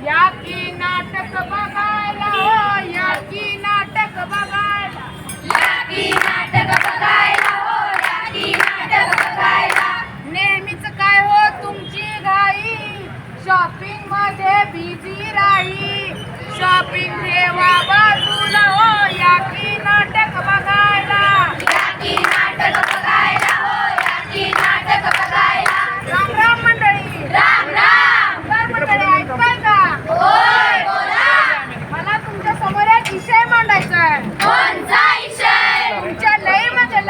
या की नाटक बघायला हो, या की नाटक बघायला, या की नाटक बघायला हो, या की नाटक बघायला. नेहमीच काय हो तुमची घाई, शॉपिंग मध्ये बिझी राही. शॉपिंग ठेवा बाजूला हो, या की नाटक बघायला, या की नाटक बघायला हो, या की नाटक बघायला. राम राम मंडळी. राम राम. तर मंडळी ऐकताय का? होय, बोला. मला तुमच्या समोर एक विषय मांडायचा आहे. कोणता विषय? तुमच्या लय म्हणजे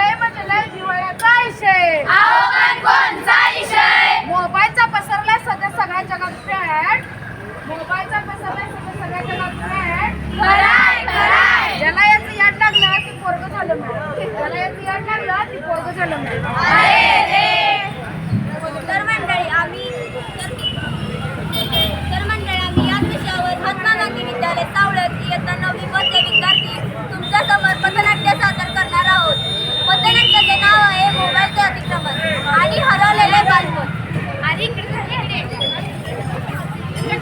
जिव्हाळ्याचा विषय. अहो पण कोणता विषय? मोबाईलचा पसरलाय सगळ्या जगात फॅट. मोबाईलचा पसरलाय सगळ्या जगात फॅट. खराय खराय. ज्याला याचं याड लागलं ती पोरगं झालं मॅडम. ज्याला याचं याड लागलं ती पोरगं झालं मॅडम. अरे रे. तर मंडळी आम्ही याच विषयावर महात्मा गांधी विद्यालय सावळत इयत्ता 9वी चे विद्यार्थी तुमच्या समोर पथनाट्य सादर करणार आहोत. पथनाट्याचे नाव आहे मोबाईलचे अतिक्रमण आणि हरवलेले बालपण. आणि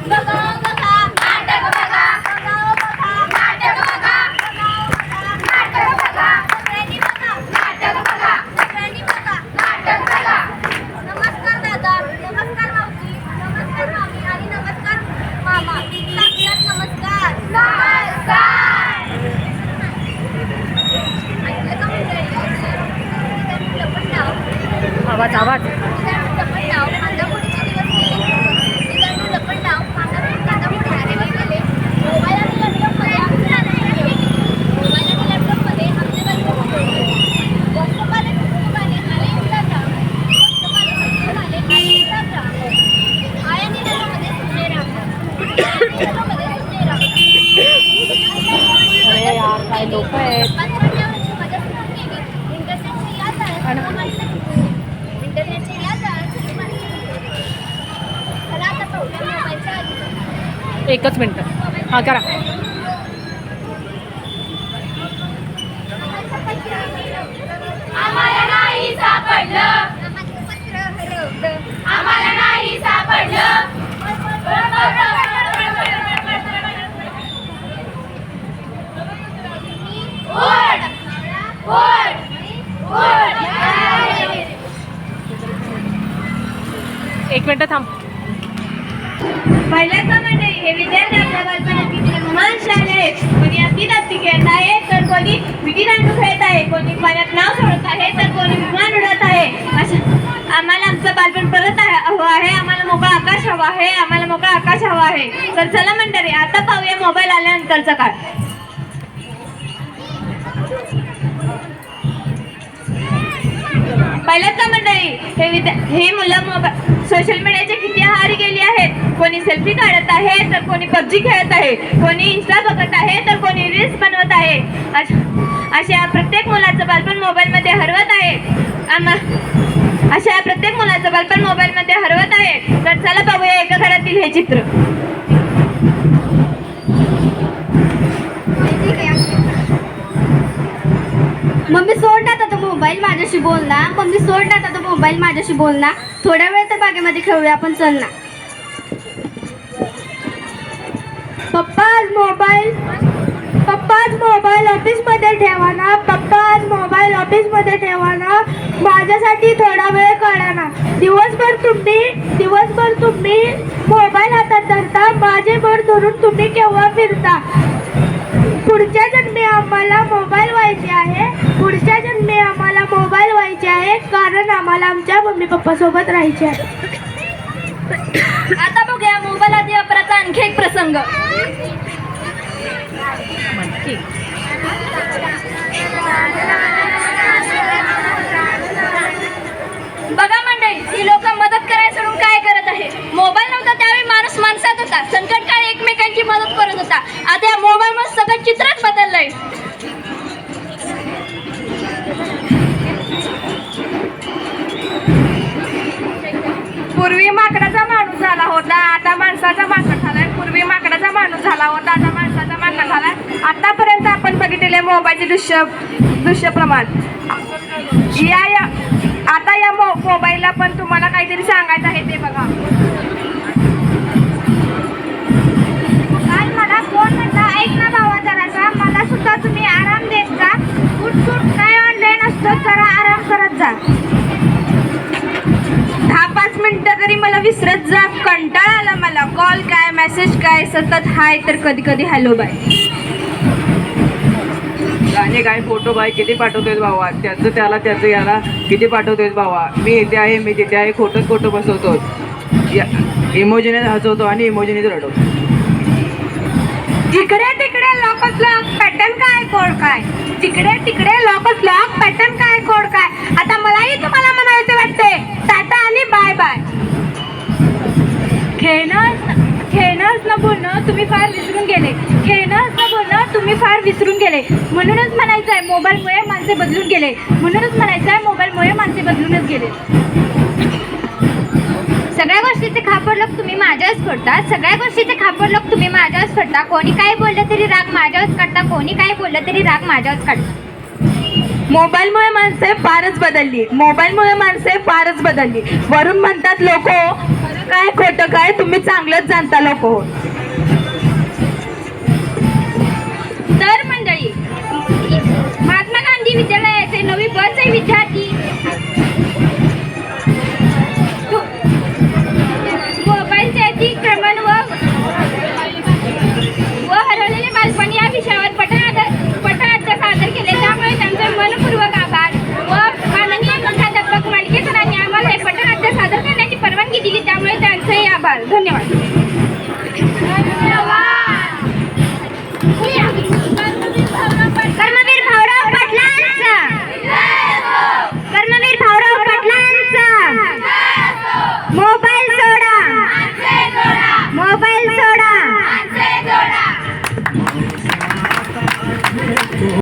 बघा बघा नाटक बघा, बघा बघा नाटक बघा, नाटक बघा, सगळ्यांनी बघा, नाटक बघा, सगळ्यांनी बघा. नाटक बघा. नमस्कार दादा, नमस्कार मावशी, नमस्कार मामी आणि नमस्कार मामा. साक्षात नमस्कार. नमस्कार. ऐकलं का मंडळी? त्या मुलं पण नाव आवाज आवाज. त्या पण नाव माझ्या पुढचे दिवस गेले. त्या मुलं पण नाव माझ्या पुढे आलेले गेले. मोबाईल आणि लॅपटॉपमध्ये आमचे राहण्यासाठी गेले. मोबाईल आणि लॅपटॉपमध्ये आमचे बालपण होते. व्हॉट्सअप आले, फेसबुक आले आणि इंस्टाग्राम. व्हॉट्सअप आले, फेसबुक आले आणि इंस्टाग्राम. आय आणि त्याच्यामध्ये सुटले त्याच्यामध्ये सुटले अरे यार काय लोक आहेत. इंटरनेटची याद चला आता पाहूया मोबाईलचा अधिकार. एकच मिनिट. हा करा. आम्हाला नाही सापडलं, आम्हाला पत्र हरवलं. आम्हाला नाही सापडलं. ओढ, ओढ, ओढ. एक मिनिट थांब. पहिल्याच मंडळी हे विद्यार्थी आपल्या बालपणातील महान शाळे आहे. कोणी अगदी दाती खेळत आहे तर कोणी विटी दांडू खेळत आहे, कोणी पाण्यात नाव सोडत आहे तर कोणी विमान उडत आहे. अशा आम्हाला आमचं बालपण परत हवं आहे. आम्हाला मोकळा आकाश हवा आहे. आम्हाला मोकळा आकाश हवा आहे. तर चला मंडळी आता पाहूया मोबाईल आल्यानंतरचा काळ. पहिल्याच का मंडळी हे मुलं सोशल मीडियाचे किती आहारी गेली आहेत. कोणी सेल्फी काढत आहे तर कोणी पबजी खेळत आहे, कोणी इंस्टा बघत आहे तर कोणी रील्स बनवत आहे. अशा प्रत्येक मुलाचं बालपण मोबाईलमध्ये हरवत आहे. अशा प्रत्येक मुलाचं बालपण मोबाईलमध्ये हरवत आहे. तर चला पाहूया एका घरातील हे चित्र. मम्मी सोड ना आता मोबाईल माझ्याशी बोल ना. मम्मी सोड ना आता मोबाईल माझ्याशी बोल ना. थोड्या वेळ तर बागेमध्ये खेळूया आपण, चल ना. पप्पा आज मोबाईल ऑफिसमध्ये ठेवा ना. पप्पा आज मोबाईल ऑफिसमध्ये ठेवा ना. माझ्यासाठी थोडा वेळ काढा ना. दिवसभर तुम्ही मोबाईल हातात धरता. माझे मन धरून तुम्ही केव्हा फिरता. पुढच्या जन्मी आम्हाला मोबाईल व्हायचे आहे. पुढच्या जन्मी आम्हाला मोबाईल व्हायचे आहे कारण आम्हाला आमच्या मम्मी पप्पा सोबत राहायचे आहे. आता बघूया मोबाईल आधी वापराचा आणखी एक प्रसंग. बघा मंडळी, ही लोक मदत करायला सोडून काय करत आहे. मोबाईल नव्हता त्यावेळी माणूस माणसात होता. संकट काळी एकमेकांची मदत करत होता. आता या मोबाईलमुळे सगळं चित्रच बदललंय. पूर्वी माकडाचा माणूस झाला होता, आता माणसाचा माकड झालाय. पूर्वी माकडाचा माणूस झाला होता, आता माणसाचा माकड झालाय. आतापर्यंत आपण बघितलेले मोबाईलचे दृश्य प्रमाण आता या मोबाईलला पण तुम्हाला काहीतरी सांगायचं आहे ते बघा. ऐक ना भावा जरासा, मला सुद्धा तुम्ही आराम देत जा. उठ काय ऑनलाईन असतो, जरा आराम करत जा. 10-5 मिनिटं तरी मला विसरत जा. कंटाळा आला मला. कॉल काय, मेसेज काय, सतत हाय तर कधी कधी हॅलो बाय. आणि काय फोटो बाय किती पाठवतोय भावा, त्याचं त्याला त्याचं याला किती पाठवतोय भावा. मी इथे आहे मी तिथे आहे, खोटं बसवतो. इमोजीने हसवतो आणि इमोजीनेच रडवतो. जिकडे तिकडे लॉकच लॉक पॅटर्न काय कोड काय. तिकडे तिकडे लॉकच लॉक पॅटर्न काय कोड काय. आता मलाही तुम्हाला म्हणायचं वाटते, टाटा आणि बाय बाय. खेळणंच न बोलणं तुम्ही फार विसरून गेले. खेळणंच न बोलणं तुम्ही फार विसरून गेले. म्हणूनच म्हणायचं आहे मोबाईलमुळे माणसे बदलून गेले. म्हणूनच म्हणायचं आहे मोबाईलमुळे माणसे बदलूनच गेले. सगळ्या गोष्टीचे खापर लोक तुम्ही माझ्याच फोडता. सगळ्या गोष्टीचे खापर लोक तुम्ही माझ्याच फोडता. कोणी काय बोललं तरी राग माझ्यावरच काढता. कोणी काय बोललं तरी राग माझ्यावरच काढता. मोबाईलमुळे माणसे फारच बदलली. मोबाईलमुळे माणसे फारच बदलली. वरून म्हणतात लोक काय खोटं काय, तुम्ही चांगलंच जाणता लोक. तर मंडळी, महात्मा गांधी विद्यालयाचे 9वी ब चे विद्यार्थी